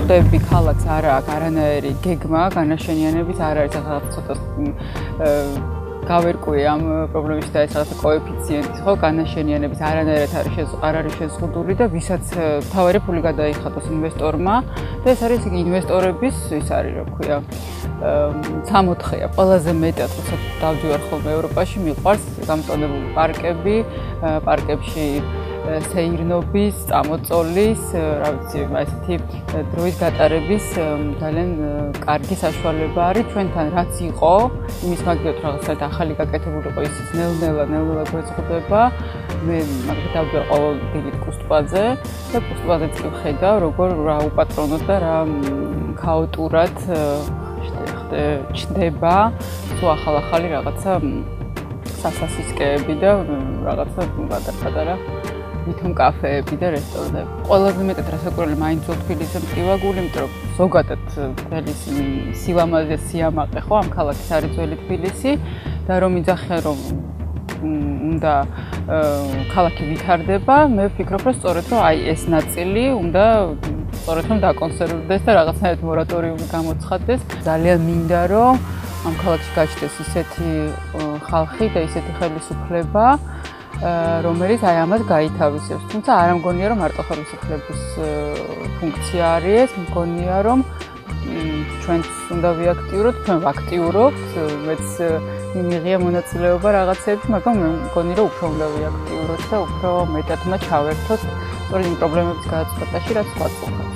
ხვდები ქალაქს არ აქვს არანაირი გეგმა, განაშენიანების არ არის ახლა ცოტა გავერკვე ამ პრობლემის და ეს რაღაცა კოეფიციენტი, ხო, განაშენიანების არანაირად არ არის შეზღუდული და ვისაც თავარი ფული გადაიხადოს ინვესტორმა და ეს არის იგი ინვესტორების ის არის, რა ქვია, 64-ია, ყველაზე მეტად, როცა დავდივარ ხოლმე ევროპაში, მიყვარს გამწონებული პარკები, პარკებში სეირნობის, წამოწოლის, რა ვიცი, ესეთი დროის გატარების ძალიან კარგი საშუალება არის ჩვენთან რაც იყო, იმის მაგიოთ რაღაცა ახალი გაკეთებულიყო ისიც ნელ-ნელა გვეწყდება. მე მაგალითად დავდივარ ყოველ დილით კუსტპაძე და კუსტპაძეც კი ვხედავ, როგორ რა უპატრონოდ და რა ქაოტურად ჩნდება თუ ახალ-ახალი რაღაცა სასასისკეები და რაღაცა პატარ-პატარა ვითომ კაფეები და რესტორნები. ყველაზე მეტად რასაკვირველი მაინც თბილისზე მტკივაგული, იმიტომ რომ ზოგადად თბილისი სილამაზე სიამაყე ხო, ამ ქალაქის არის ძველი თბილისი და რომ იძახიან რომ უნდა ქალაქი ვითარდება, მე ვფიქრობ რომ სწორედ რომ აი ეს ნაწილი უნდა სწორედ რომ დაკონსერვდეს და რაღაცნაირად მორატორიუმი გამოცხადდეს. ძალიან მინდა რომ ამ ქალაქში გაჩნდეს ისეთი ხალხი და ისეთი ხელისუფლება რომელიც აი ამას გაითავისებს. თუმცა არ მგონია რომ მარტო ხელისუფლების ფუნქცია არის ეს, მგონია რომ ჩვენც უნდა ვიაქტიუროთ, ჩვენ ვაქტიურობთ, მეც მიმიღია მონაწილეობა რაღაცეებში, მაგრამ მე მგონი რომ უფრო უნდა ვიაქტიუროთ და უფრო მეტად უნდა ჩავერთოთ სწორედ იმ პრობლემების გადაწყვეტაში, რაც გვაწუხებს.